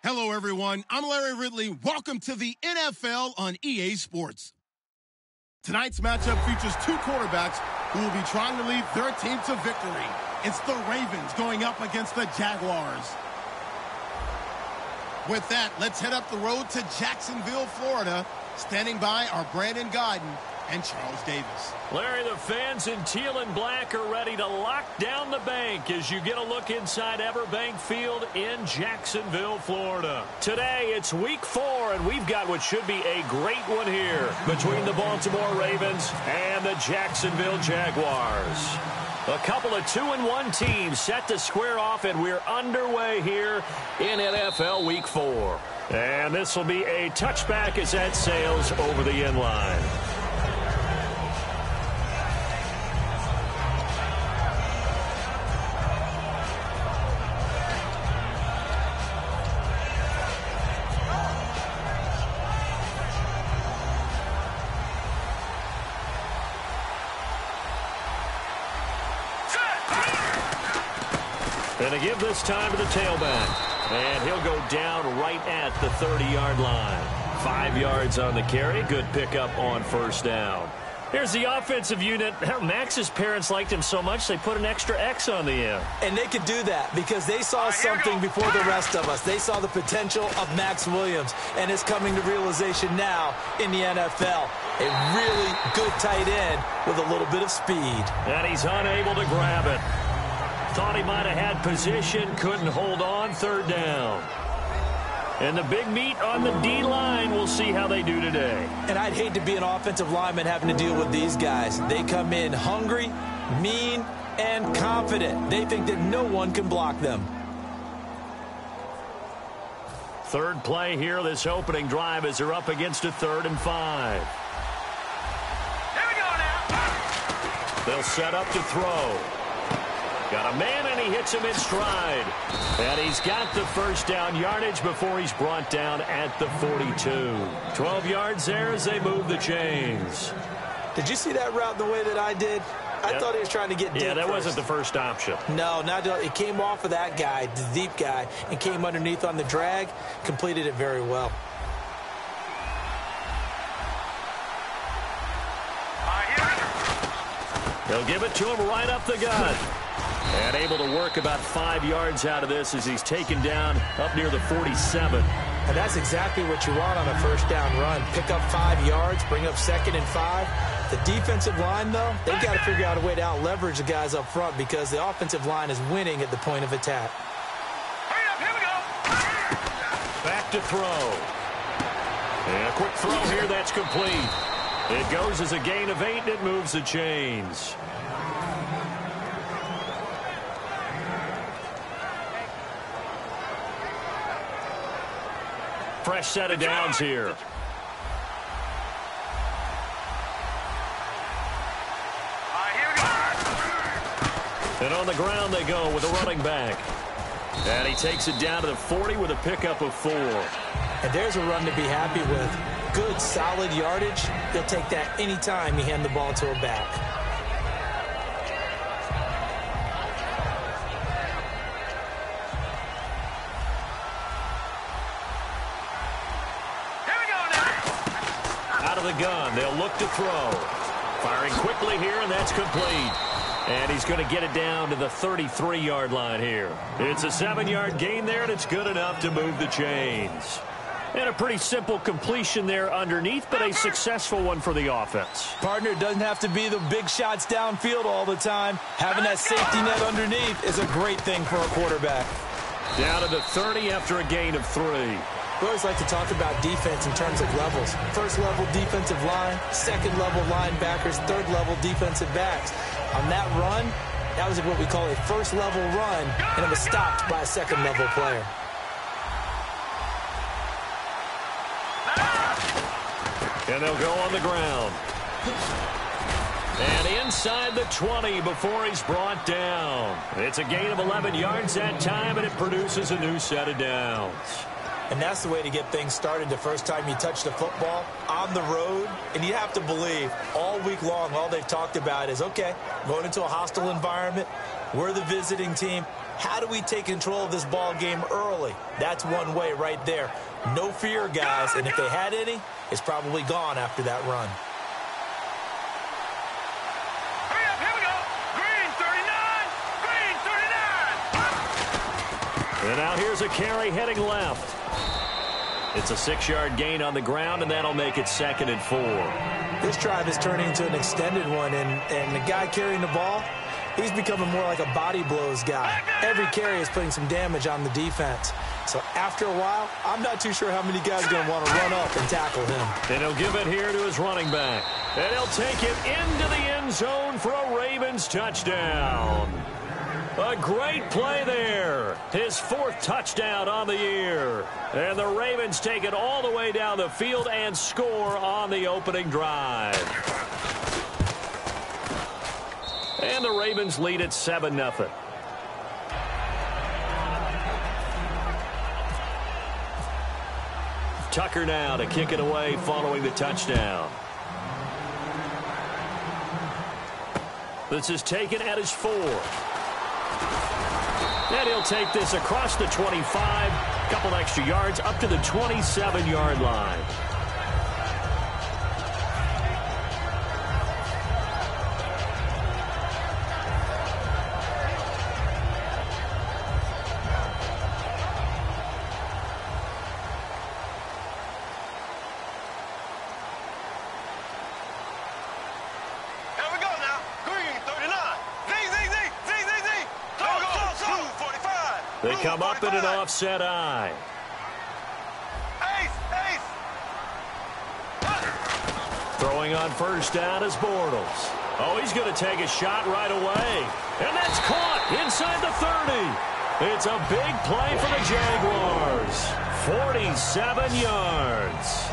Hello, everyone. I'm Larry Ridley. Welcome to the NFL on EA Sports. Tonight's matchup features two quarterbacks who will be trying to lead their team to victory. It's the Ravens going up against the Jaguars. With that, let's head up the road to Jacksonville, Florida. Standing by are Brandon Gaudin and Charles Davis. Larry, the fans in teal and black are ready to lock down the bank as you get a look inside Everbank Field in Jacksonville, Florida. Today, it's week 4, and we've got what should be a great one here between the Baltimore Ravens and the Jacksonville Jaguars. A couple of 2-1 teams set to square off, and we're underway here in NFL Week 4. And this will be a touchback as that sails over the end line. And to give this time to the tailback. And he'll go down right at the 30-yard line. 5 yards on the carry. Good pickup on first down. Here's the offensive unit. Max's parents liked him so much they put an extra X on the end. And they could do that because they saw something before the rest of us. They saw the potential of Max Williams, and it's coming to realization now in the NFL. A really good tight end with a little bit of speed. And he's unable to grab it. Thought he might have had position, couldn't hold on, third down. And the big meat on the D-line, we'll see how they do today. And I'd hate to be an offensive lineman having to deal with these guys. They come in hungry, mean, and confident. They think that no one can block them. Third play here, this opening drive as they're up against a 3rd and 5. Here we go now. They'll set up to throw. Got a man, and he hits him in stride. And he's got the first down yardage before he's brought down at the 42. 12 yards there as they move the chains. Did you see that route the way that I did? I thought he was trying to get deep. Yeah, that first. wasn't the first option. No, not it came off of that guy, the deep guy, and came underneath on the drag. Completed it very well. They'll give it to him right up the gut. And able to work about 5 yards out of this as he's taken down up near the 47. And that's exactly what you want on a first down run. Pick up 5 yards, bring up 2nd and 5. The defensive line, though, they've got to figure out a way to out-leverage the guys up front because the offensive line is winning at the point of attack. Hurry up, here we go. Back to throw. And a quick throw here, that's complete. It goes as a gain of 8, and it moves the chains. Fresh set of downs here. And on the ground they go with a running back. And he takes it down to the 40 with a pickup of 4. And there's a run to be happy with. Good, solid yardage. He'll take that anytime you hand the ball to a back. Out of the gun, they'll look to throw. Firing quickly here, and that's complete. And he's going to get it down to the 33-yard line here. It's a 7-yard gain there, and it's good enough to move the chains. And a pretty simple completion there underneath, but a successful one for the offense. Partner, doesn't have to be the big shots downfield all the time. Having that safety net underneath is a great thing for a quarterback. Down to the 30 after a gain of 3. We always like to talk about defense in terms of levels. First level defensive line, second level linebackers, third level defensive backs. On that run, that was what we call a first level run, and it was stopped by a second level player. And they'll go on the ground. And inside the 20 before he's brought down. It's a gain of 11 yards that time, and it produces a new set of downs. And that's the way to get things started the first time you touch the football on the road. And you have to believe all week long, all they've talked about is, okay, going into a hostile environment, we're the visiting team. how do we take control of this ball game early? That's one way right there. No fear, guys, and if they had any, it's probably gone after that run. Hurry up, here we go. Green 39. Green 39. And now here's a carry heading left. It's a 6-yard gain on the ground, and that'll make it 2nd and 4. This drive is turning into an extended one, and the guy carrying the ball, he's becoming more like a body blows guy. Every carry is putting some damage on the defense. So after a while, I'm not too sure how many guys are going to want to run up and tackle him. And he'll give it here to his running back. And he'll take it into the end zone for a Ravens touchdown. A great play there. His 4th touchdown on the year. And the Ravens take it all the way down the field and score on the opening drive. And the Ravens lead at 7-0. Tucker now to kick it away following the touchdown. This is taken at his 4th. And he'll take this across the 25, couple extra yards up to the 27-yard line. They come up in an offset eye. Throwing on first down is Bortles. Oh, he's going to take a shot right away. And that's caught inside the 30. It's a big play for the Jaguars. 47 yards.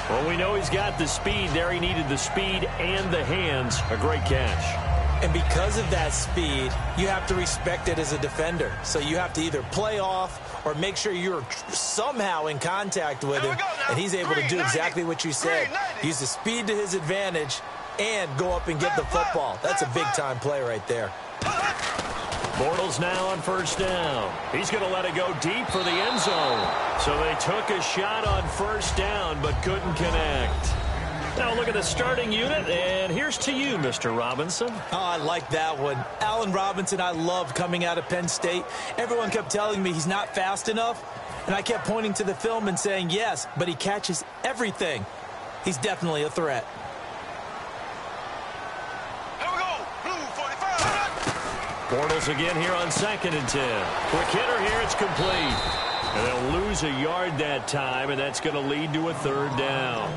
Well, we know he's got the speed there. He needed the speed and the hands. A great catch. And because of that speed, you have to respect it as a defender. So you have to either play off or make sure you're somehow in contact with him. And he's able to do exactly what you said. Use the speed to his advantage and go up and get the football. That's a big-time play right there. Bortles now on first down. He's going to let it go deep for the end zone. So they took a shot on first down but couldn't connect. Now look at the starting unit, and here's to you, Mr. Robinson. Oh, I like that one. Allen Robinson, I loved coming out of Penn State. Everyone kept telling me he's not fast enough, and I kept pointing to the film and saying yes, but he catches everything. He's definitely a threat. Here we go, blue 45. Bortles again here on 2nd and 10. Quick hitter here, it's complete. And they'll lose a yard that time, and that's going to lead to a 3rd down.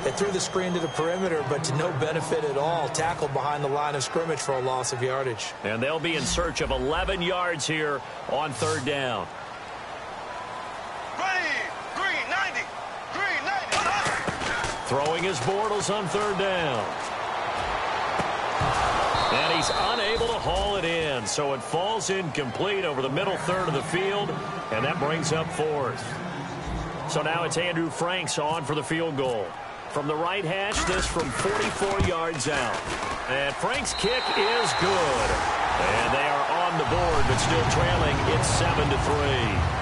They threw the screen to the perimeter, but to no benefit at all. Tackled behind the line of scrimmage for a loss of yardage. And they'll be in search of 11 yards here on 3rd down. Green 90. Green 90. Throwing his Bortles on 3rd down. And he's unable to haul it in, so it falls incomplete over the middle third of the field, and that brings up 4th. So now it's Andrew Franks on for the field goal. From the right hash, this from 44 yards out. And Frank's kick is good. And they are on the board, but still trailing. It's 7-3.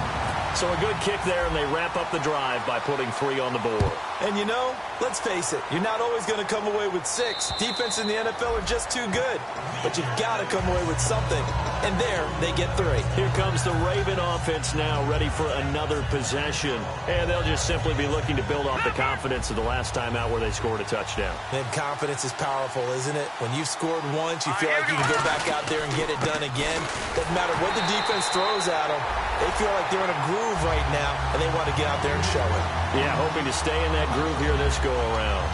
So a good kick there, and they wrap up the drive by putting 3 on the board. And you know, let's face it, you're not always going to come away with 6. Defense in the NFL are just too good. But you've got to come away with something. And there, they get 3. Here comes the Raven offense now, ready for another possession. And they'll just simply be looking to build off the confidence of the last time out where they scored a touchdown. And confidence is powerful, isn't it? When you've scored once, you feel like you can go back out there and get it done again. Doesn't matter what the defense throws at them. They feel like they're in a groove right now, and they want to get out there and show it. Yeah, hoping to stay in that groove here this go-around.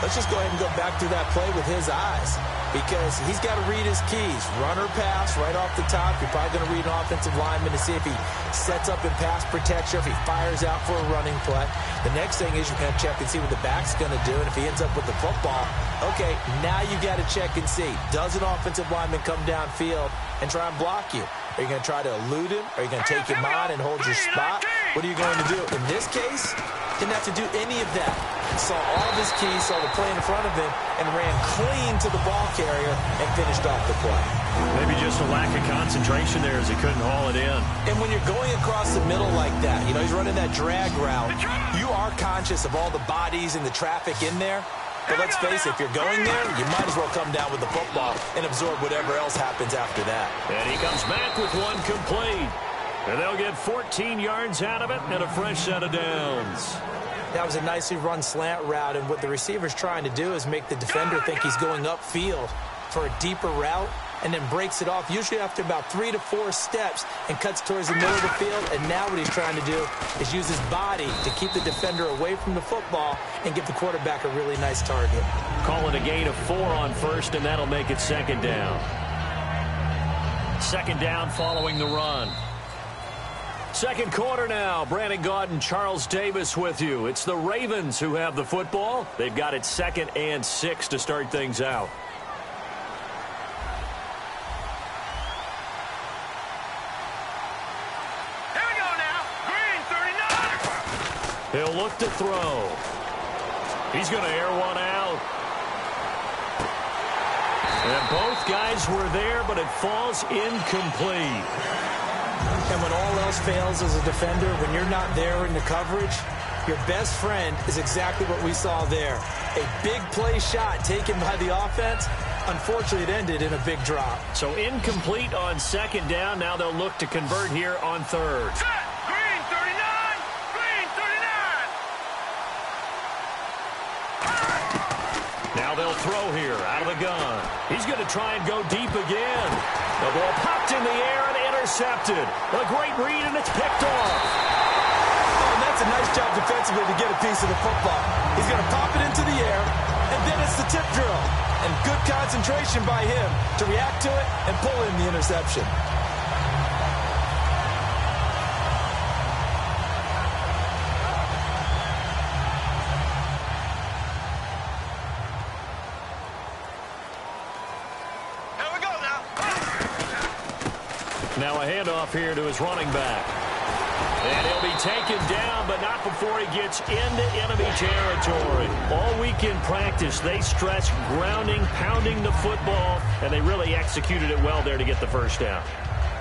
Let's just go ahead and go back through that play with his eyes, because he's got to read his keys. Run or pass right off the top. You're probably going to read an offensive lineman to see if he sets up in pass protection, if he fires out for a running play. The next thing is you're going to check and see what the back's going to do, and if he ends up with the football, okay, now you got to check and see. Does an offensive lineman come downfield and try and block you? Are you going to try to elude him? Are you going to take him on and hold your spot? What are you going to do? In this case, Didn't have to do any of that. Saw all of his keys, saw the play in front of him, and ran clean to the ball carrier and finished off the play. Maybe just a lack of concentration there as he couldn't haul it in. And when you're going across the middle like that, you know, he's running that drag route, you are conscious of all the bodies and the traffic in there. But let's face it, if you're going there, you might as well come down with the football and absorb whatever else happens after that. And he comes back with one complete. And they'll get 14 yards out of it and a fresh set of downs. That was a nicely run slant route, and what the receiver's trying to do is make the defender think he's going upfield for a deeper route, and then breaks it off, usually after about 3 to 4 steps, and cuts towards the middle of the field. And now what he's trying to do is use his body to keep the defender away from the football and give the quarterback a really nice target. Calling a gain of 4 on first, and that'll make it second down. Second down following the run. Second quarter now. Brandon Gaudin, Charles Davis with you. It's the Ravens who have the football. They've got it 2nd and 6 to start things out. Here we go now. Green 39. He'll look to throw. He's going to air one out. And both guys were there, but it falls incomplete. And when all else fails as a defender, when you're not there in the coverage, your best friend is exactly what we saw there. A big play shot taken by the offense. Unfortunately, it ended in a big drop. So incomplete on second down. Now they'll look to convert here on third. Set. Green 39. Green 39. Now they'll throw here out of the gun. He's going to try and go deep again. The ball popped in the air and intercepted. A great read, and it's picked off. Oh, and that's a nice job defensively to get a piece of the football. He's going to pop it into the air, and then it's the tip drill. And good concentration by him to react to it and pull in the interception. Now a handoff here to his running back. And he'll be taken down, but not before he gets into enemy territory. All week in practice, they stress grounding, pounding the football, and they really executed it well there to get the first down.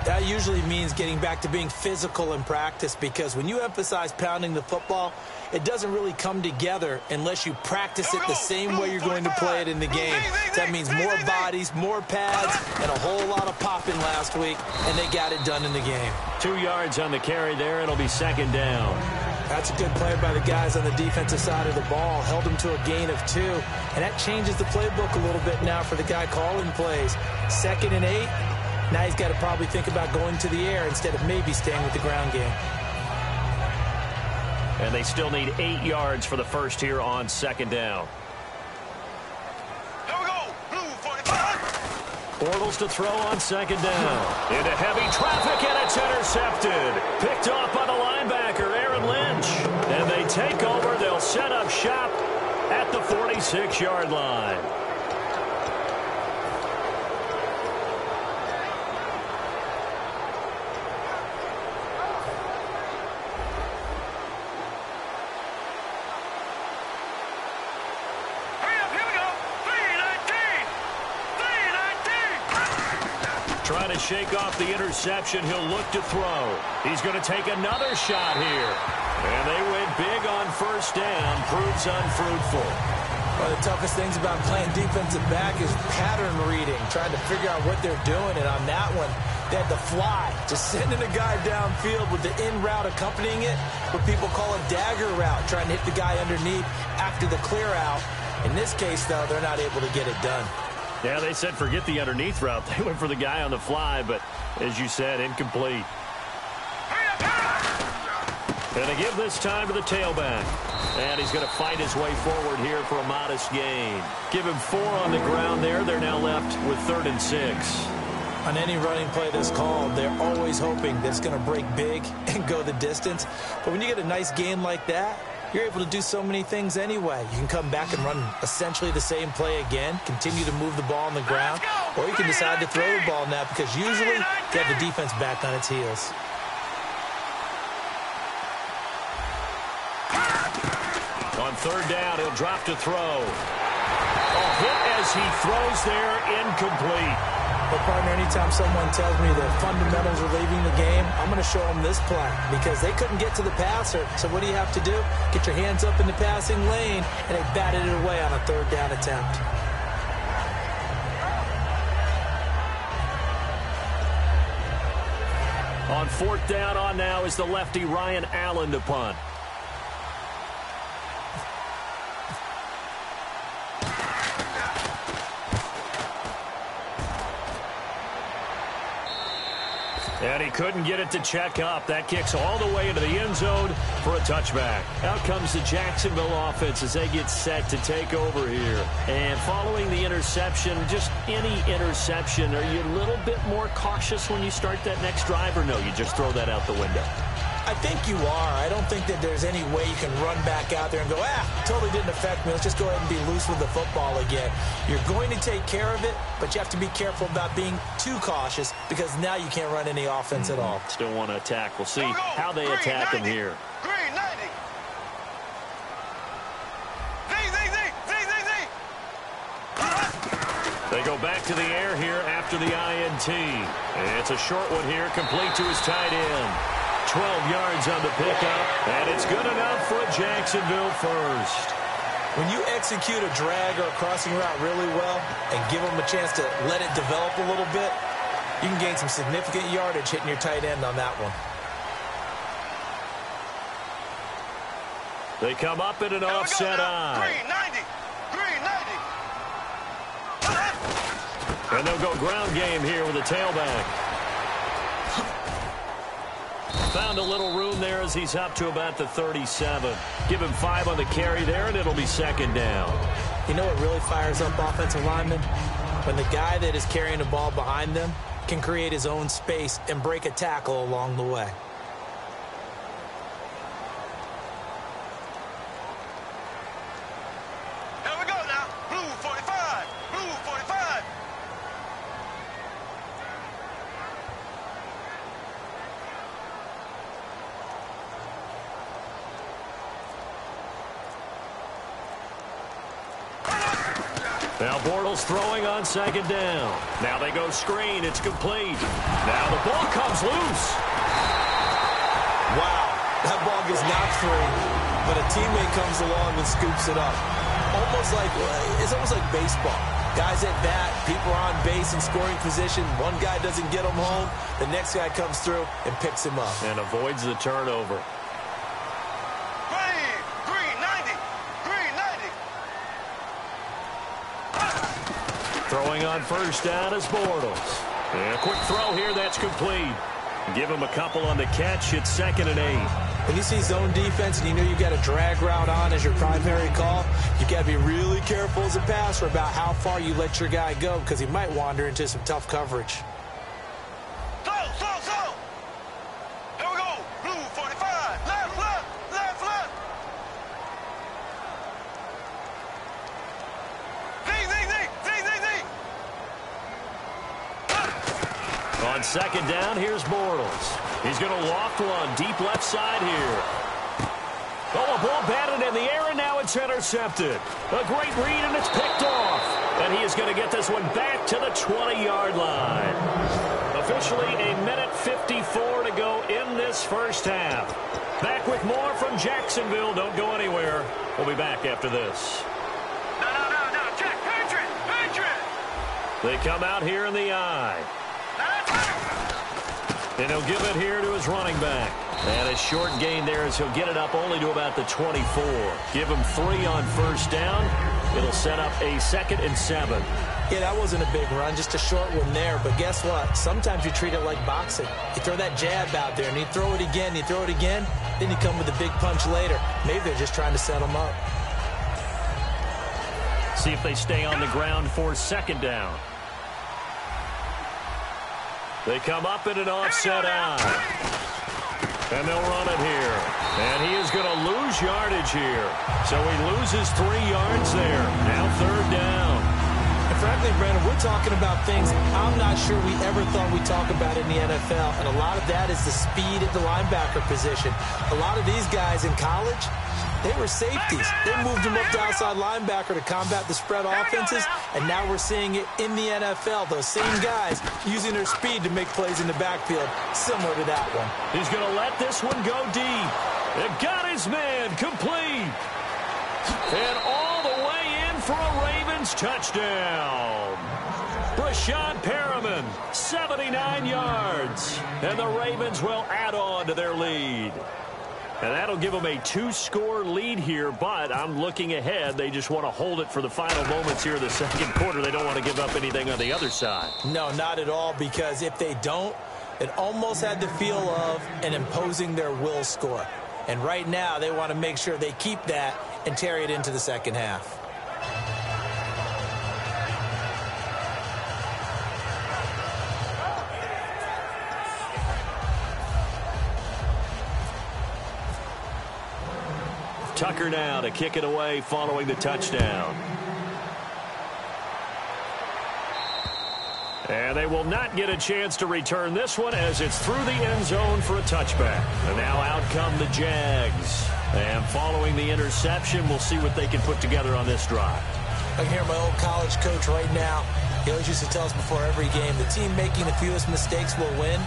That usually means getting back to being physical in practice, because when you emphasize pounding the football, it doesn't really come together unless you practice it the same way you're going to play it in the game. That means more bodies, more pads, and a whole lot of popping last week, and they got it done in the game. 2 yards on the carry there. It'll be second down. That's a good play by the guys on the defensive side of the ball. Held them to a gain of 2, and that changes the playbook a little bit now for the guy calling plays. 2nd and 8. Now he's got to probably think about going to the air instead of maybe staying with the ground game. And they still need 8 yards for the first here on second down. Here we go. Blue 45. Bortles to throw on second down. Into heavy traffic, and it's intercepted. Picked off by the linebacker, Aaron Lynch. And they take over. They'll set up shop at the 46-yard line. Trying to shake off the interception. He'll look to throw. He's going to take another shot here. And they went big on first down. Proves unfruitful. One of the toughest things about playing defensive back is pattern reading, trying to figure out what they're doing. And on that one, they had the fly, just sending a guy downfield with the in route accompanying it, what people call a dagger route, trying to hit the guy underneath after the clear out. In this case, though, they're not able to get it done. Yeah, they said forget the underneath route. They went for the guy on the fly, but as you said, incomplete. And they give this time to the tailback. And he's going to fight his way forward here for a modest gain. Give him 4 on the ground there. They're now left with 3rd and 6. On any running play that's called, they're always hoping that it's going to break big and go the distance. But when you get a nice gain like that, you're able to do so many things anyway. You can come back and run essentially the same play again, continue to move the ball on the ground, or you can decide to throw the ball now because usually you have the defense back on its heels. third down, he'll drop to throw. A hit as he throws there, incomplete. But, partner, anytime someone tells me the fundamentals are leaving the game, I'm going to show them this play because they couldn't get to the passer. So what do you have to do? Get your hands up in the passing lane, and they batted it away on a third down attempt. On fourth down on now is the lefty Ryan Allen to punt. And he couldn't get it to check up. That kicks all the way into the end zone for a touchback. Out comes the Jacksonville offense as they get set to take over here. And following the interception, just any interception, are you a little bit more cautious when you start that next drive, or no, you just throw that out the window? I think you are. I don't think that there's any way you can run back out there and go, totally didn't affect me. Let's just go ahead and be loose with the football again. You're going to take care of it, but you have to be careful about being too cautious because now you can't run any offense at all. Still want to attack. We'll see how they attack him here. Green 90. They go back to the air here after the INT. It's a short one here, complete to his tight end. 12 yards on the pickup, and it's good enough for a Jacksonville first. When you execute a drag or a crossing route really well and give them a chance to let it develop a little bit, you can gain some significant yardage hitting your tight end on that one. They come up in an offset eye. Green 90. Green 90. And they'll go ground game here with a tailback. Found a little room there as he's up to about the 37. Give him 5 on the carry there, and it'll be second down. You know what really fires up offensive linemen? When the guy that is carrying the ball behind them can create his own space and break a tackle along the way. Here we go now. Blue 45. Blue 45. Now Bortles throwing on second down. Now they go screen. It's complete. Now the ball comes loose. Wow, that ball gets knocked free, but a teammate comes along and scoops it up. It's almost like baseball. Guys at bat, people are on base in scoring position. One guy doesn't get him home. The next guy comes through and picks him up. And avoids the turnover. Green 90. Green 90. Throwing on first down is Bortles. And a quick throw here, that's complete. Give him a couple on the catch. It's 2nd and 8. When you see zone defense and you know you've got a drag route on as your primary call, you've got to be really careful as a passer about how far you let your guy go because he might wander into some tough coverage. Slow. Here we go. Blue 45. Left. Z. On second down, here's Bortles. He's going to loft one deep left side here. Oh, a ball batted in the air, and now it's intercepted. A great read, and it's picked off. And he is going to get this one back to the 20-yard line. Officially a minute 54 to go in this first half. Back with more from Jacksonville. Don't go anywhere. We'll be back after this. No. Check. Patriot. They come out here in the eye. And he'll give it here to his running back. And a short gain there as he'll get it up only to about the 24. Give him 3 on first down. It'll set up a 2nd and 7. Yeah, that wasn't a big run, just a short one there. But guess what? Sometimes you treat it like boxing. You throw that jab out there, and you throw it again, then you come with a big punch later. Maybe they're just trying to set him up. See if they stay on the ground for second down. They come up in an offset eye. And they'll run it here. And he is going to lose yardage here. So he loses 3 yards there. Now third down. And frankly, Brandon, we're talking about things I'm not sure we ever thought we'd talk about in the NFL, and a lot of that is the speed at the linebacker position. A lot of these guys in college, they were safeties. They moved them up to outside linebacker to combat the spread offenses, and now we're seeing it in the NFL. Those same guys using their speed to make plays in the backfield, similar to that one. He's going to let this one go deep. It got his man complete. And all the way in for a Ravens touchdown. Breshad Perriman, 79 yards. And the Ravens will add on to their lead. And that'll give them a 2-score lead here, but I'm looking ahead. They just want to hold it for the final moments here in the second quarter. They don't want to give up anything on the other side. No, not at all, because if they don't, it almost had the feel of an imposing their will score. And right now, they want to make sure they keep that and carry it into the second half. Tucker now to kick it away following the touchdown. And they will not get a chance to return this one as it's through the end zone for a touchback. And now out come the Jags. And following the interception, we'll see what they can put together on this drive. I can hear my old college coach right now. He always used to tell us before every game, the team making the fewest mistakes will win.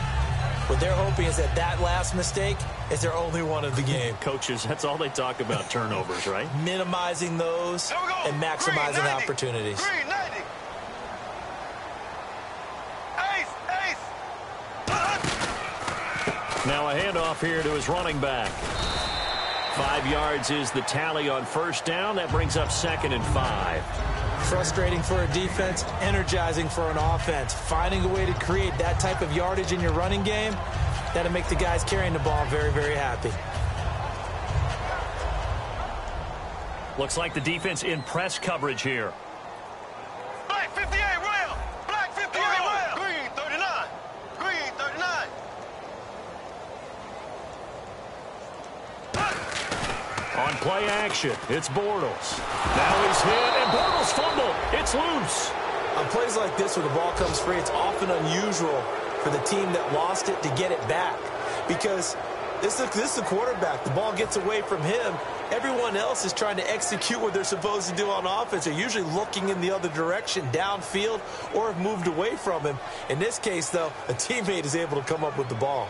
What they're hoping is that last mistake is their only one of the game. Coaches, that's all they talk about, turnovers, right? Minimizing those and maximizing opportunities. Now a handoff here to his running back. 5 yards is the tally on first down. That brings up 2nd and 5. Frustrating for a defense, energizing for an offense. Finding a way to create that type of yardage in your running game, that'll make the guys carrying the ball very, very happy. Looks like the defense in press coverage here. Black 58, Rail. Black 58, Rail. Green 39. Green 39. On play action, it's Bortles. Now he's hit, and Bortles fumbled. It's loose. On plays like this where the ball comes free, it's often unusual for the team that lost it to get it back. Because this is the quarterback. The ball gets away from him. Everyone else is trying to execute what they're supposed to do on offense. They're usually looking in the other direction, downfield, or have moved away from him. In this case, though, a teammate is able to come up with the ball.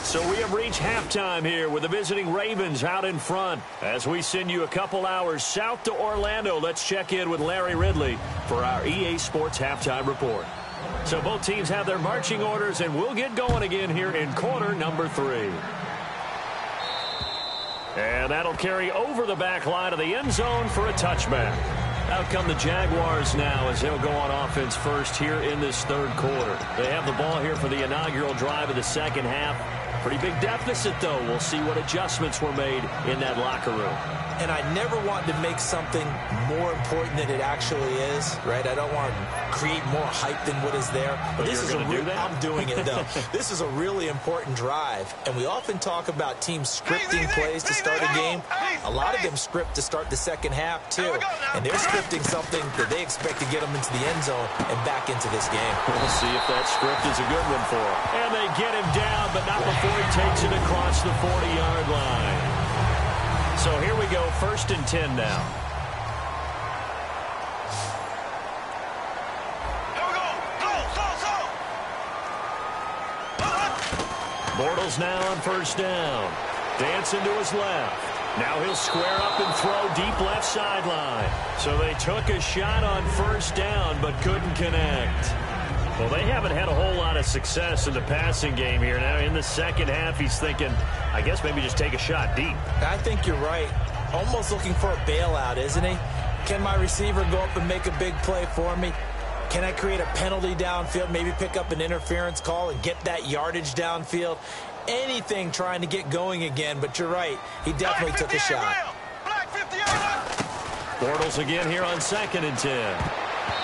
So we have reached halftime here with the visiting Ravens out in front. As we send you a couple hours south to Orlando, let's check in with Larry Ridley for our EA Sports Halftime Report. So both teams have their marching orders, and we'll get going again here in quarter number 3. And that'll carry over the back line of the end zone for a touchback. Out come the Jaguars now as they'll go on offense first here in this third quarter. They have the ball here for the inaugural drive of the second half. Pretty big deficit, though. We'll see what adjustments were made in that locker room. And I never want to make something more important than it actually is, right? I don't want to create more hype than what is there. But this is I'm doing it, though. This is a really important drive. And we often talk about teams scripting plays to start a game. A lot of them script to start the second half, too. And they're scripting something that they expect to get them into the end zone and back into this game. We'll see if that script is a good one for them. And they get him down, but not before he takes it across the 40-yard line. So here we go, 1st and 10 now. Here we go. Bortles now on first down. Dancing to his left. Now he'll square up and throw deep left sideline. So they took a shot on first down but couldn't connect. Well, they haven't had a whole lot of success in the passing game here. Now in the second half, he's thinking, I guess maybe just take a shot deep. I think you're right. Almost looking for a bailout, isn't he? Can my receiver go up and make a big play for me? Can I create a penalty downfield, maybe pick up an interference call and get that yardage downfield? Anything trying to get going again, but you're right. He definitely took a shot. Bortles again here on 2nd and 10.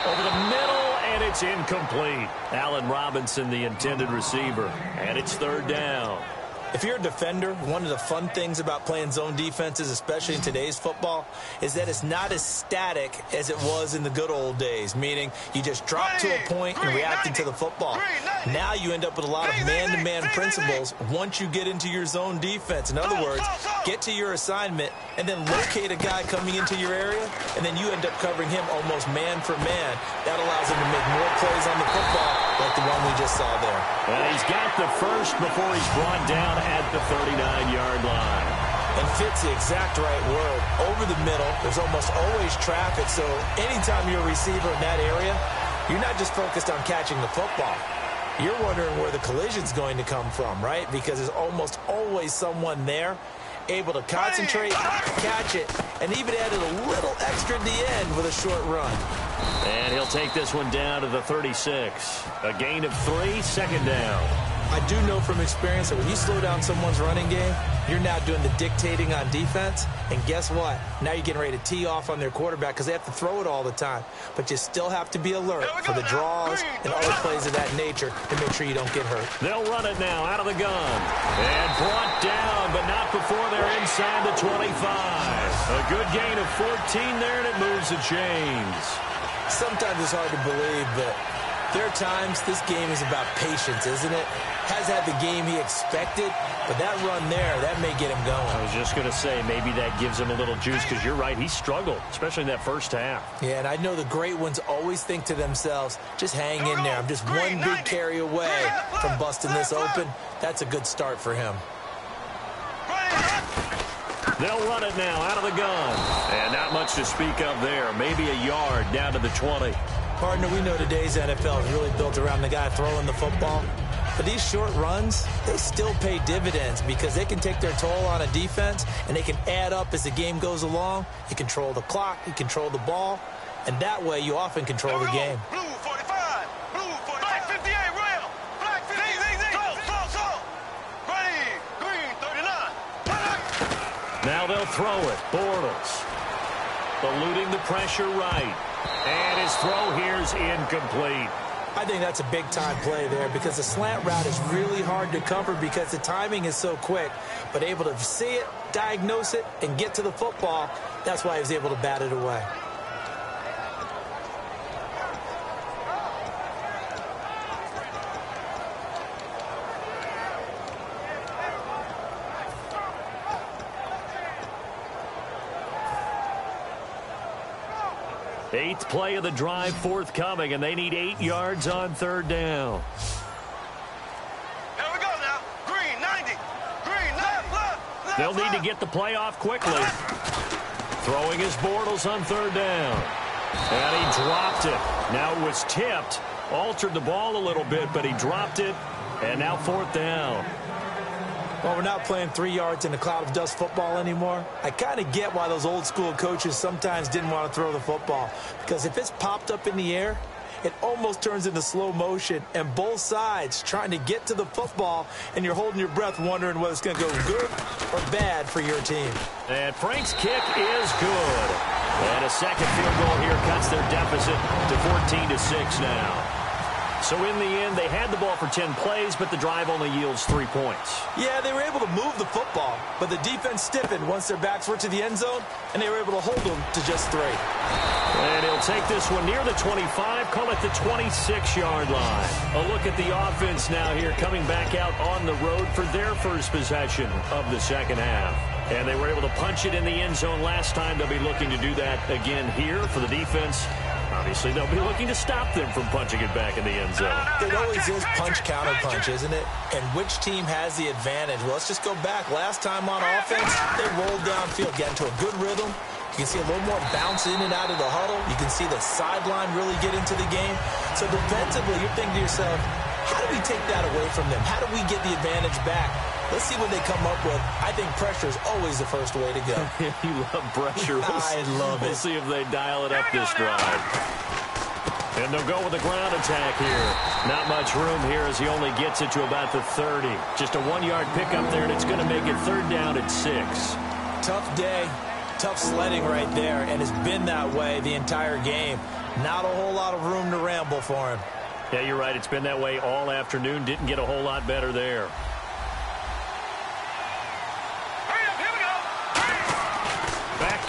Over the middle, and it's incomplete. Allen Robinson, the intended receiver, and it's 3rd down. If you're a defender, one of the fun things about playing zone defenses, especially in today's football, is that it's not as static as it was in the good old days, meaning you just drop to a point and reacting to the football. Now you end up with a lot of man-to-man principles once you get into your zone defense. In other words, get to your assignment and then locate a guy coming into your area, and then you end up covering him almost man for man. That allows him to make more plays on the football like the one we just saw there. And he's got the first before he's brought down at the 39-yard line. And fits the exact right word. Over the middle, there's almost always traffic, so anytime you're a receiver in that area, you're not just focused on catching the football. You're wondering where the collision's going to come from, right? Because there's almost always someone there able to concentrate, catch it, and even added a little extra at the end with a short run. And he'll take this one down to the 36. A gain of 3, second down. I do know from experience that when you slow down someone's running game, you're now doing the dictating on defense. And guess what? Now you're getting ready to tee off on their quarterback because they have to throw it all the time. But you still have to be alert for the draws and other plays of that nature to make sure you don't get hurt. They'll run it now out of the gun. And brought down, but not before they're inside the 25. A good gain of 14 there, and it moves the chains. Sometimes it's hard to believe, but there are times this game is about patience, isn't it? Has had the game he expected, but that run there, that may get him going. I was just going to say, maybe that gives him a little juice, because you're right, he struggled, especially in that first half. Yeah, and I know the great ones always think to themselves, just hang in there. I'm just one big carry away from busting this open. That's a good start for him. They'll run it now out of the gun. And not much to speak of there. Maybe a yard down to the 20. Partner, we know today's NFL is really built around the guy throwing the football. But these short runs, they still pay dividends because they can take their toll on a defense and they can add up as the game goes along. You control the clock, you control the ball, and that way you often control the game. Blue 45, blue 45, black 58, rail, black 58, go. Ready, green 39. Now they'll throw it. Bortles eluding the pressure right. And his throw here's incomplete. I think that's a big-time play there because the slant route is really hard to cover because the timing is so quick. But able to see it, diagnose it, and get to the football, that's why he was able to bat it away. Eighth play of the drive forthcoming, and they need 8 yards on third down. Here we go now. Green 90. Green left. They'll need to get the play off quickly. Throwing his Bortles on third down. And he dropped it. Now it was tipped. Altered the ball a little bit, but he dropped it. And now fourth down. Well, we're not playing 3 yards in a cloud of dust football anymore. I kind of get why those old school coaches sometimes didn't want to throw the football. Because if it's popped up in the air, it almost turns into slow motion. And both sides trying to get to the football, and you're holding your breath wondering whether it's going to go good or bad for your team. And Frank's kick is good. And a second field goal here cuts their deficit to 14-6 now. So in the end, they had the ball for 10 plays, but the drive only yields 3 points. Yeah, they were able to move the football, but the defense stiffened once their backs were to the end zone, and they were able to hold them to just 3. And he'll take this one near the 25, call it the 26-yard line. A look at the offense now here, coming back out on the road for their first possession of the second half. And they were able to punch it in the end zone last time. They'll be looking to do that again here for the defense. Obviously, they'll be looking to stop them from punching it back in the end zone. It always is punch-counter-punch, isn't it? And which team has the advantage? Well, let's just go back. Last time on offense, they rolled downfield, got into a good rhythm. You can see a little more bounce in and out of the huddle. You can see the sideline really get into the game. So defensively, you're thinking to yourself, how do we take that away from them? How do we get the advantage back? Let's see what they come up with. I think pressure is always the first way to go. You love pressure. I love it. We'll see if they dial it up this drive. And they'll go with a ground attack here. Not much room here as he only gets it to about the 30. Just a 1-yard pickup there, and it's going to make it third down at 6. Tough day, tough sledding right there, and it's been that way the entire game. Not a whole lot of room to ramble for him. Yeah, you're right. It's been that way all afternoon. Didn't get a whole lot better there.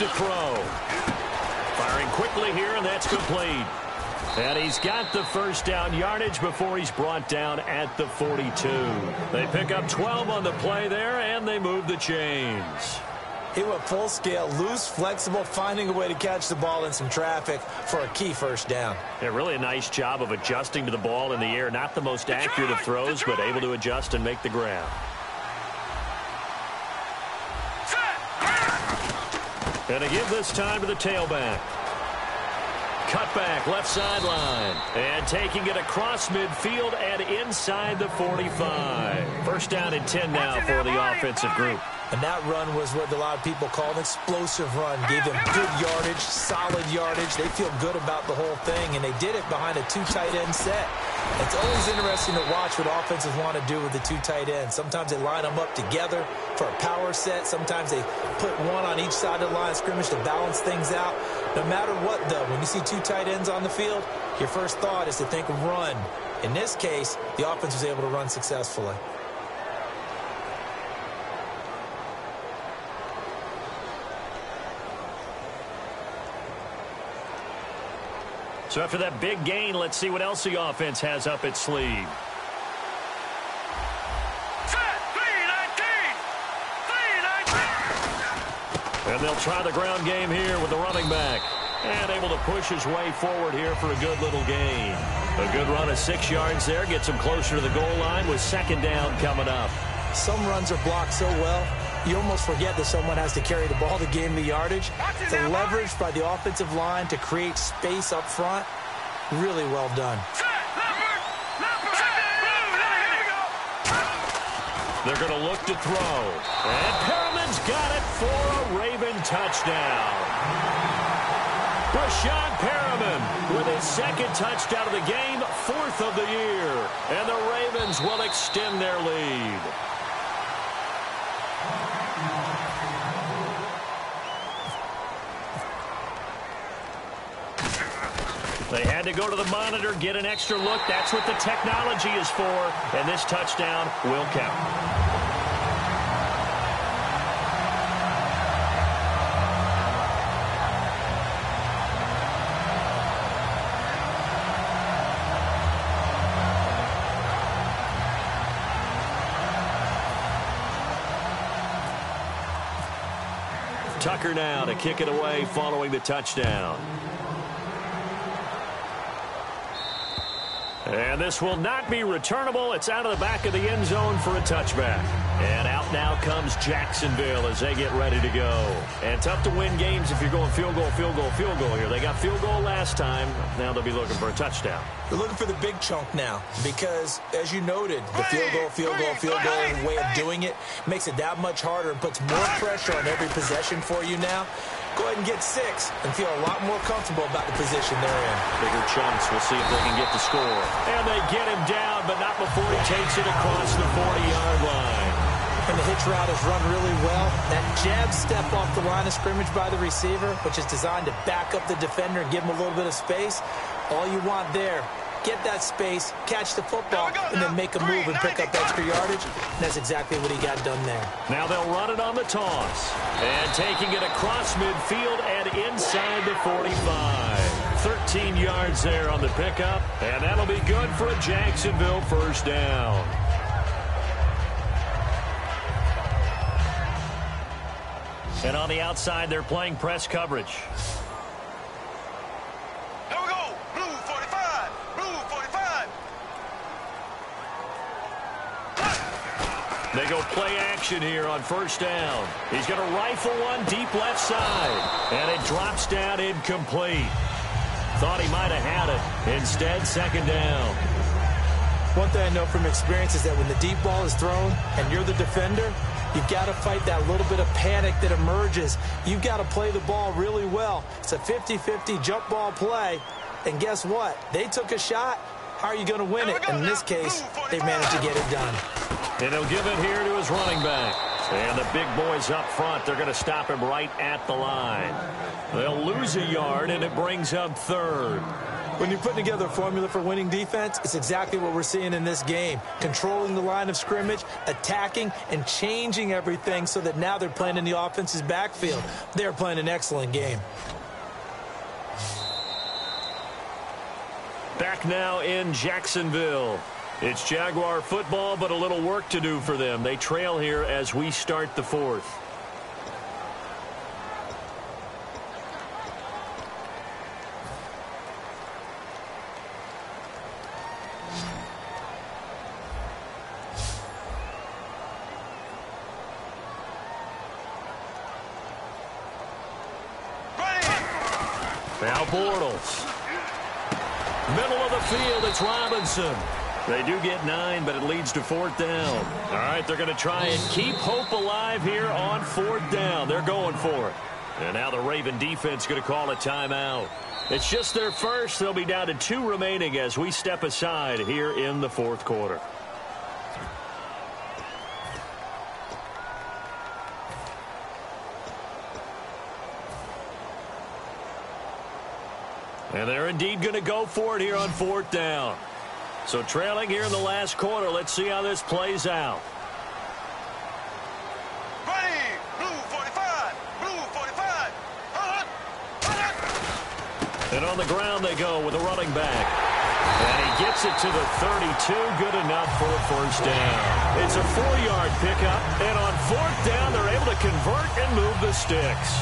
to throw. Firing quickly here, and that's complete. And he's got the first down yardage before he's brought down at the 42. They pick up 12 on the play there, and they move the chains. He went full scale, loose, flexible, finding a way to catch the ball in some traffic for a key first down. Yeah, really a nice job of adjusting to the ball in the air. Not the most accurate of throws, but able to adjust and make the grab. And a give this time to the tailback. Cutback, left sideline. And taking it across midfield and inside the 45. First down and 10 now for the offensive group. And that run was what a lot of people call an explosive run. Gave them good yardage, solid yardage. They feel good about the whole thing, and they did it behind a two tight end set. It's always interesting to watch what offenses want to do with the two tight ends. Sometimes they line them up together for a power set. Sometimes they put one on each side of the line of scrimmage to balance things out. No matter what, though, when you see two tight ends on the field, your first thought is to think run. In this case, the offense was able to run successfully. So after that big gain, let's see what else the offense has up its sleeve. And they'll try the ground game here with the running back. And able to push his way forward here for a good little gain. A good run of 6 yards there. Gets him closer to the goal line with second down coming up. Some runs are blocked so well, you almost forget that someone has to carry the ball to gain the yardage. The leverage by the offensive line to create space up front, really well done. They're going to look to throw. And Perriman's got it for a Raven touchdown. Breshad Perriman with his second touchdown of the game, 4th of the year. And the Ravens will extend their lead. They had to go to the monitor, get an extra look. That's what the technology is for. And this touchdown will count. Tucker now to kick it away following the touchdown. And this will not be returnable. It's out of the back of the end zone for a touchback. And out now comes Jacksonville as they get ready to go. And tough to win games if you're going field goal, field goal, field goal here. They got field goal last time. Now they'll be looking for a touchdown. They're looking for the big chunk now because, as you noted, the field goal way of doing it makes it that much harder and puts more pressure on every possession for you now. Go ahead and get 6 and feel a lot more comfortable about the position they're in. Bigger chunks. We'll see if they can get the score. And they get him down, but not before he takes it across the 40-yard line. And the hitch route is run really well. That jab step off the line of scrimmage by the receiver, which is designed to back up the defender and give him a little bit of space. All you want there, get that space, catch the football, and then make a move and pick up extra yardage. And that's exactly what he got done there. Now they'll run it on the toss. And taking it across midfield and inside the 45. 13 yards there on the pickup. And that'll be good for a Jacksonville first down. And on the outside, they're playing press coverage. Here we go. Blue 45. Blue 45. They go play action here on first down. He's going to rifle one deep left side. And it drops down incomplete. Thought he might have had it. Instead, second down. One thing I know from experience is that when the deep ball is thrown and you're the defender, you've got to fight that little bit of panic that emerges. You've got to play the ball really well. It's a 50-50 jump ball play. And guess what? They took a shot. How are you going to win it? In this case, they managed to get it done. And he'll give it here to his running back. And the big boys up front, they're going to stop him right at the line. They'll lose a yard, and it brings up third. When you're putting together a formula for winning defense, it's exactly what we're seeing in this game. Controlling the line of scrimmage, attacking, and changing everything so that now they're playing in the offense's backfield. They're playing an excellent game. Back now in Jacksonville. It's Jaguar football, but a little work to do for them. They trail here as we start the fourth. Now Bortles. Middle of the field, it's Robinson. They do get 9, but it leads to 4th down. All right, they're going to try and keep hope alive here on 4th down. They're going for it. And now the Raven defense going to call a timeout. It's just their first. They'll be down to 2 remaining as we step aside here in the 4th quarter. And they're indeed going to go for it here on 4th down. So trailing here in the last quarter. Let's see how this plays out. Ready, blue 45, blue 45. And on the ground they go with a running back. And he gets it to the 32. Good enough for a first down. It's a 4-yard pickup. And on 4th down, they're able to convert and move the sticks.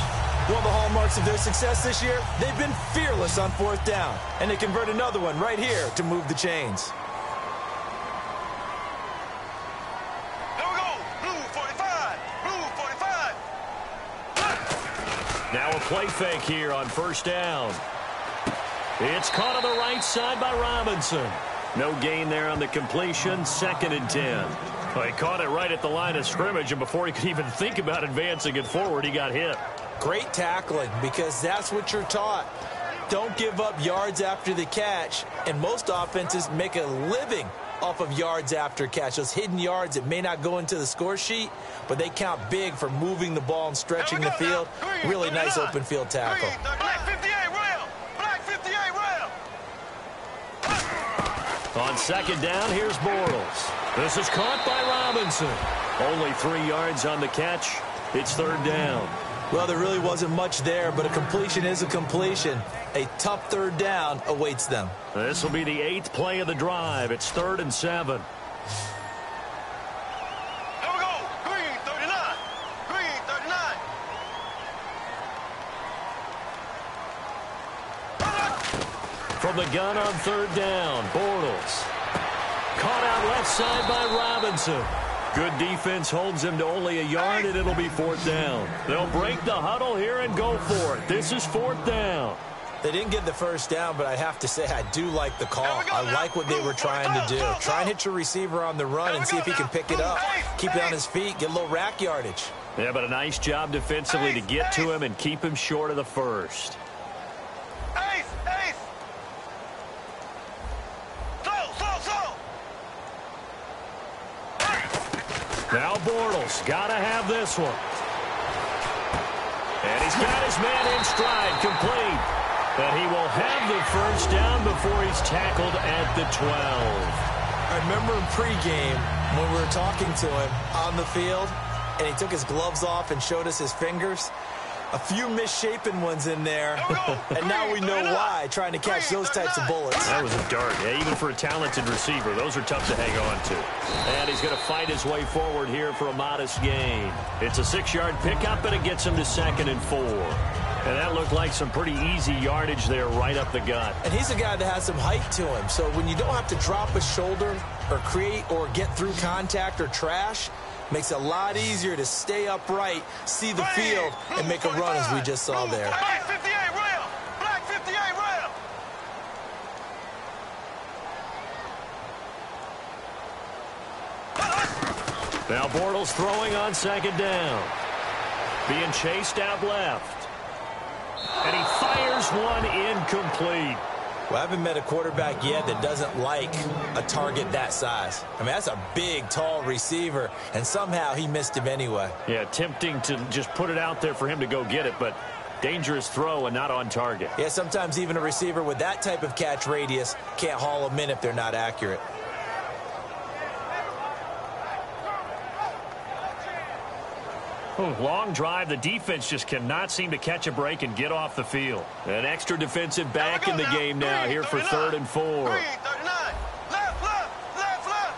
One of the hallmarks of their success this year, they've been fearless on 4th down. And they convert another one right here to move the chains. There we go, blue 45, blue 45. Now a play fake here on 1st down. It's caught on the right side by Robinson. No gain there on the completion. 2nd and 10. Well, he caught it right at the line of scrimmage, and before he could even think about advancing it forward, he got hit. Great tackling, because that's what you're taught. Don't give up yards after the catch, and most offenses make a living off of yards after catch. Those hidden yards that may not go into the score sheet, but they count big for moving the ball and stretching the field. Really nice open field tackle. Black 58 rail, black 58 rail. On 2nd down, here's Bortles. This is caught by Robinson. Only 3 yards on the catch. It's 3rd down. Well, there really wasn't much there, but a completion is a completion. A tough 3rd down awaits them. This will be the 8th play of the drive. It's 3rd and 7. There we go, green 39, green 39. From the gun on 3rd down, Bortles. Caught out left side by Robinson. Good defense holds him to only a yard, and it'll be 4th down. They'll break the huddle here and go for it. This is 4th down. They didn't get the first down, but I have to say I do like the call. I like what they were trying to do. Try and hit your receiver on the run and see if he can pick it up. Keep it on his feet, get a little rack yardage. Yeah, but a nice job defensively to get to him and keep him short of the first. Ace, ace. Slow. Now Bortles, gotta have this one. And he's got his man in stride, complete. And he will have the first down before he's tackled at the 12. I remember in pregame when we were talking to him on the field, and he took his gloves off and showed us his fingers. A few misshapen ones in there, and now we know why, trying to catch those types of bullets. That was a dart. Yeah, even for a talented receiver, those are tough to hang on to. And he's going to fight his way forward here for a modest gain. It's a 6-yard pickup, and it gets him to 2nd and 4. And that looked like some pretty easy yardage there right up the gut. And he's a guy that has some height to him, so when you don't have to drop a shoulder or create or get through contact or trash, makes it a lot easier to stay upright, see the field, and make a run as we just saw there. Black 58 rail, black 58 rail. Now Bortles throwing on 2nd down. Being chased out left. And he fires one incomplete. Well, I haven't met a quarterback yet that doesn't like a target that size. I mean, that's a big, tall receiver, and somehow he missed him anyway. Yeah, tempting to just put it out there for him to go get it, but Dangerous throw and not on target. Yeah, sometimes even a receiver with that type of catch radius can't haul them in if they're not accurate. Long drive. The defense just cannot seem to catch a break and get off the field. An extra defensive back in the game now here for 3rd and 4. Green, 39. Left, left, left, left.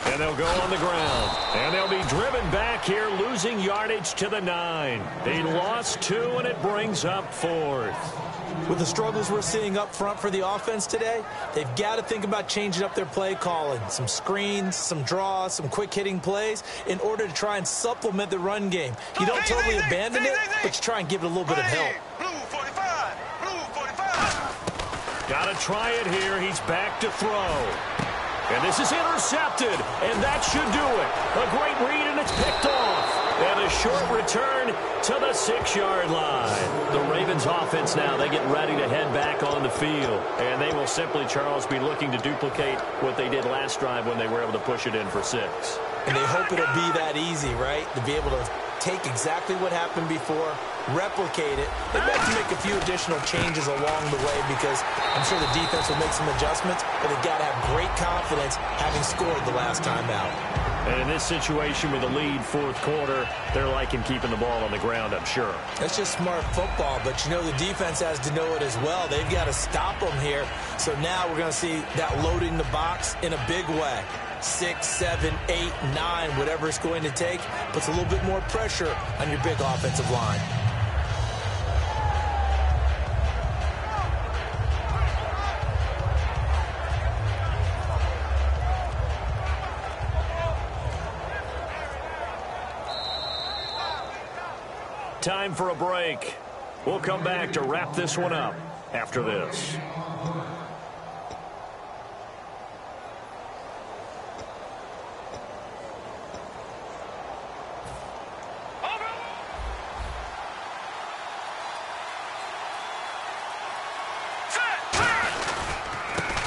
And they'll go on the ground. And they'll be driven back here, losing yardage to the 9. They lost 2, and it brings up 4th. With the struggles we're seeing up front for the offense today, they've got to think about changing up their play calling. Some screens, some draws, some quick-hitting plays in order to try and supplement the run game. You don't totally abandon it, but you try and give it a little bit of help. Blue 45. Blue 45. Got to try it here. He's back to throw. And this is intercepted, and that should do it. A great read, and it's picked off. And a short return to the 6-yard line. The Ravens offense now, they get ready to head back on the field. And they will simply, Charles, be looking to duplicate what they did last drive when they were able to push it in for 6. And they hope it'll be that easy, right? To be able to take exactly what happened before, replicate it. They have to make a few additional changes along the way because I'm sure the defense will make some adjustments, but they've got to have great confidence having scored the last time out. And in this situation with a lead 4th quarter, they're liking keeping the ball on the ground, I'm sure. That's just smart football, but you know the defense has to know it as well. They've got to stop them here. So now we're going to see that loading the box in a big way. 6, 7, 8, 9, whatever it's going to take, puts a little bit more pressure on your big offensive line. Time for a break. We'll come back to wrap this one up after this.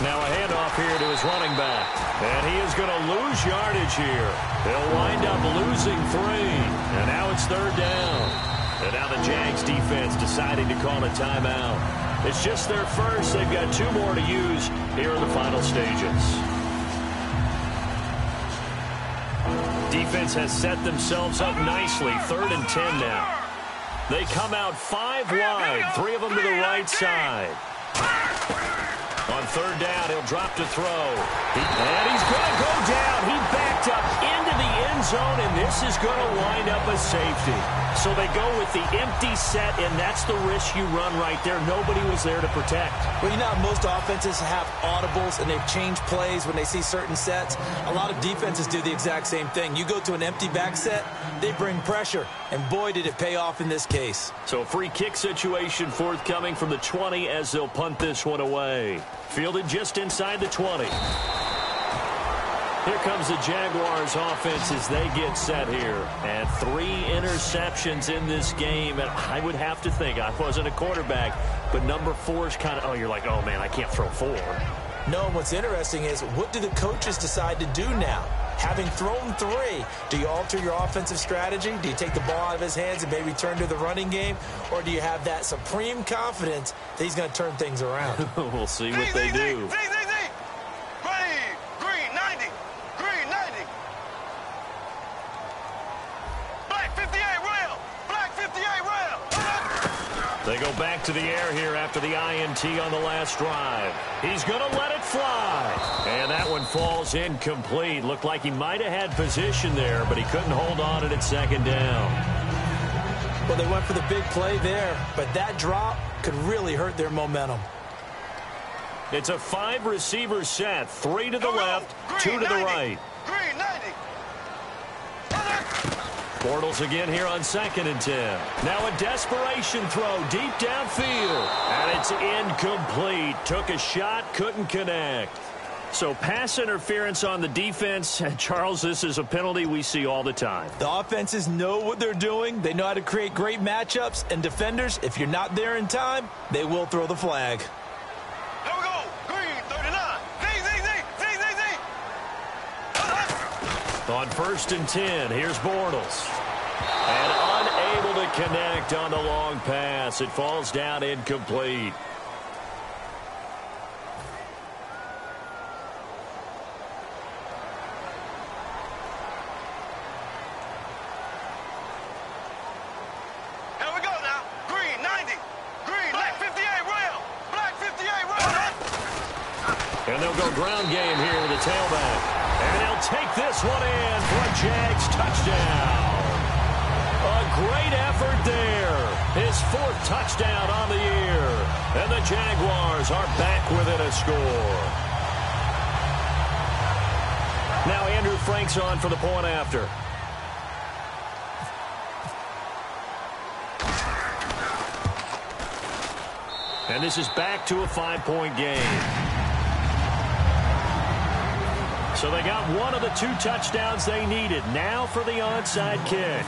Now a handoff here to his running back. And he is going to lose yardage here. They'll wind up losing 3. And now it's 3rd down. And now the Jags defense deciding to call a timeout. It's just their first. They've got 2 more to use here in the final stages. Defense has set themselves up nicely. 3rd and 10 now. They come out 5 wide. 3 of them to the right side. On 3rd down, he'll drop to throw. And he's going to go down. He backed up into the end zone, and this is going to wind up a safety. So they go with the empty set, and that's the risk you run right there. Nobody was there to protect. Well, you know how most offenses have audibles, and they've changed plays when they see certain sets. A lot of defenses do the exact same thing. You go to an empty back set, they bring pressure, and boy, did it pay off in this case. So a free kick situation forthcoming from the 20 as they'll punt this one away. Fielded just inside the 20. Here comes the Jaguars offense as they get set here. And 3 interceptions in this game. And I would have to think, I wasn't a quarterback, but number 4 is kind of, oh, you're like, oh, man, I can't throw 4. No, what's interesting is what do the coaches decide to do now? Having thrown 3, do you alter your offensive strategy? Do you take the ball out of his hands and maybe turn to the running game? Or do you have that supreme confidence that he's going to turn things around? We'll see what they do. Green 90. Green 90. Black 58 rail. Black 58 rail. They go back to the air here after the INT on the last drive. He's going to let it fly. And that one falls incomplete. Looked like he might have had position there, but he couldn't hold on at 2nd down. Well, they went for the big play there, but that drop could really hurt their momentum. It's a 5-receiver set. 3 to the left, 2 to the right. Green 90. Bortles again here on 2nd and 10. Now a desperation throw deep downfield. And it's incomplete. Took a shot, couldn't connect. So pass interference on the defense. Charles, this is a penalty we see all the time. The offenses know what they're doing. They know how to create great matchups. And defenders, if you're not there in time, they will throw the flag. There we go. Green 39. On 1st and 10, here's Bortles. And unable to connect on the long pass. It falls down incomplete. Here we go now. Green, 90. Green, black 58, rail. Black 58, rail. And they'll go ground game here with the tailback. And he'll take this one in for a Jags touchdown. A great effort there. His 4th touchdown on the year. And the Jaguars are back within a score. Now Andrew Frank's on for the point after. And this is back to a 5-point game. So they got one of the 2 touchdowns they needed. Now for the onside kick.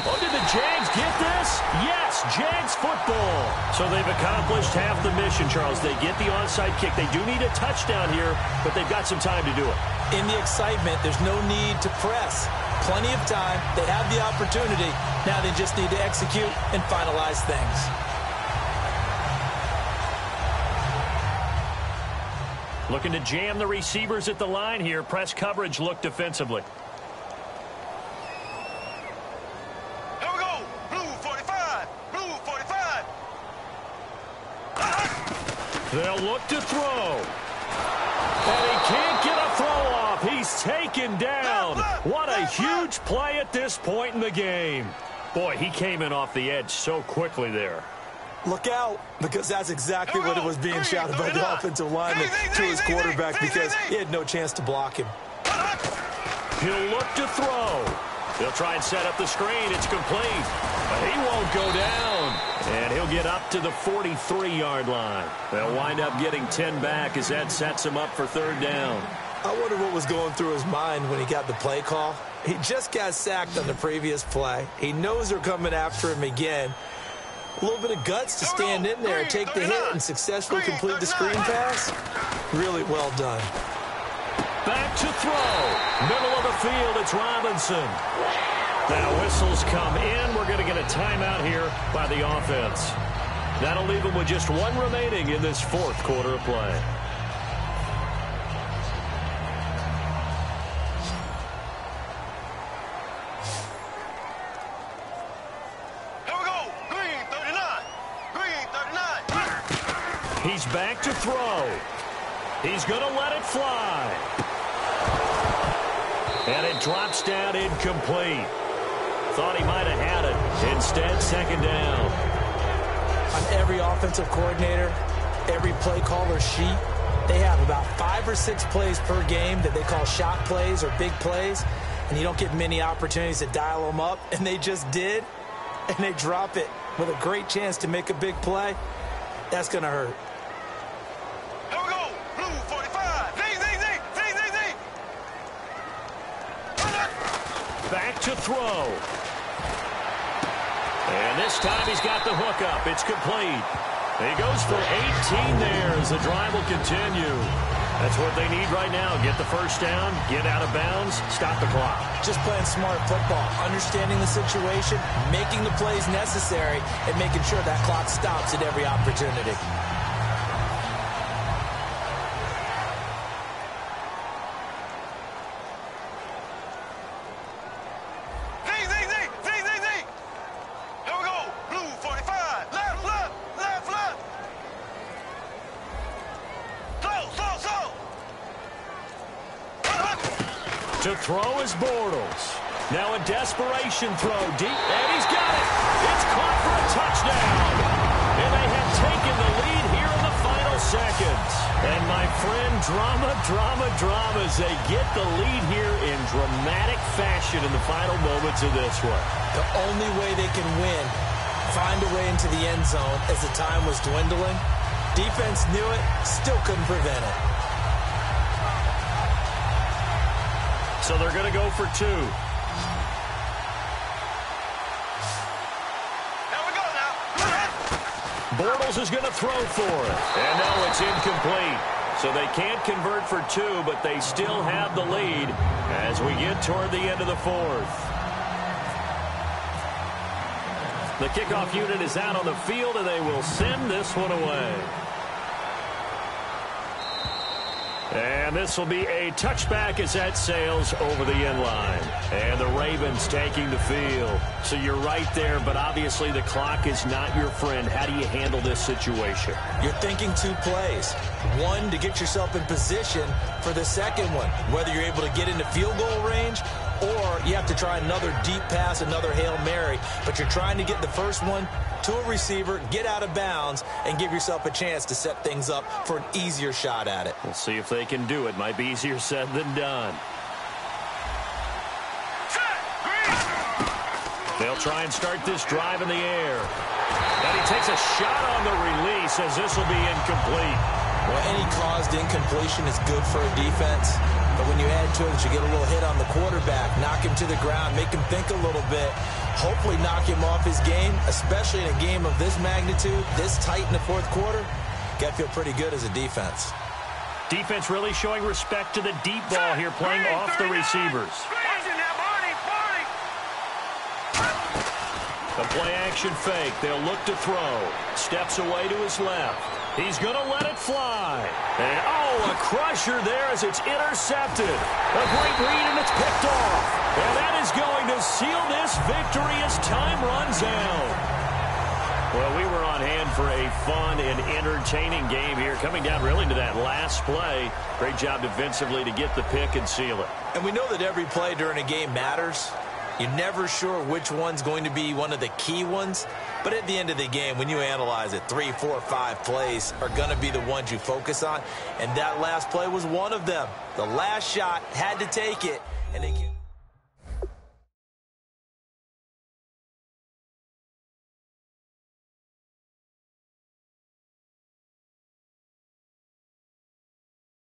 Oh, did the Jags get this? Yes, Jags football. So they've accomplished half the mission, Charles. They get the onside kick. They do need a touchdown here, but they've got some time to do it. In the excitement, there's no need to press. Plenty of time. They have the opportunity. Now they just need to execute and finalize things. Looking to jam the receivers at the line here. Press coverage look defensively. Here we go. Blue 45. Blue 45. They'll look to throw. And he can't get a throw off. He's taken down. What a huge play at this point in the game. Boy, he came in off the edge so quickly there. Look out, because that's exactly what it was being shouted by the offensive lineman to his quarterback because he had no chance to block him. He'll look to throw. They'll try and set up the screen. It's complete. But he won't go down. And he'll get up to the 43-yard line. They'll wind up getting 10 back as that sets him up for 3rd down. I wonder what was going through his mind when he got the play call. He just got sacked on the previous play. He knows they're coming after him again. A little bit of guts to stand in there, take the hit, and successfully complete the screen pass. Really well done. Back to throw. Middle of the field, it's Robinson. Now whistles come in. We're going to get a timeout here by the offense. That'll leave them with just 1 remaining in this 4th quarter of play. Here we go. Green 39. Green 39. He's back to throw. He's going to let it fly. And it drops down incomplete. Thought he might have had it. Instead, 2nd down. On every offensive coordinator, every play caller sheet, they have about 5 or 6 plays per game that they call shot plays or big plays, and you don't get many opportunities to dial them up, and they just did, and they drop it with a great chance to make a big play. That's going to hurt. Here we go. Blue 45. Z. Back to throw. And this time he's got the hook up. It's complete. He goes for 18 there as the drive will continue. That's what they need right now. Get the 1st down, get out of bounds, stop the clock. Just playing smart football, understanding the situation, making the plays necessary, and making sure that clock stops at every opportunity. To throw is Bortles. Now a desperation throw deep, and he's got it. It's caught for a touchdown. And they have taken the lead here in the final seconds. And my friend, drama as they get the lead here in dramatic fashion in the final moments of this one. The only way they can win, find a way into the end zone as the time was dwindling. Defense knew it, still couldn't prevent it. So they're going to go for 2. Bortles is going to throw for it. And no, it's incomplete. So they can't convert for 2, but they still have the lead as we get toward the end of the fourth. The kickoff unit is out on the field, and they will send this one away. And this will be a touchback as that sails over the end line. And the Ravens taking the field. So you're right there, but obviously the clock is not your friend. How do you handle this situation? You're thinking 2 plays. One, to get yourself in position for the second one, whether you're able to get into field goal range or you have to try another deep pass, another Hail Mary. But you're trying to get the first one to a receiver, get out of bounds, and give yourself a chance to set things up for an easier shot at it. We'll see if they can do it. Might be easier said than done. They'll try and start this drive in the air. And he takes a shot on the release as this will be incomplete. Well, any caused incompletion is good for a defense. But when you add to it that you get a little hit on the quarterback, knock him to the ground, make him think a little bit, hopefully knock him off his game, especially in a game of this magnitude, this tight in the fourth quarter, got to feel pretty good as a defense. Defense really showing respect to the deep ball here, playing off the receivers. The play-action fake. They'll look to throw. Steps away to his left. He's going to let it fly. And, a crusher there as it's intercepted. A great read, and it's picked off. And that is going to seal this victory as time runs out. Well, we were on hand for a fun and entertaining game here, coming down really to that last play. Great job defensively to get the pick and seal it. And we know that every play during a game matters. You're never sure which one's going to be one of the key ones. But at the end of the game, when you analyze it, 3, 4, 5 plays are going to be the ones you focus on. And that last play was one of them. The last shot had to take it. And they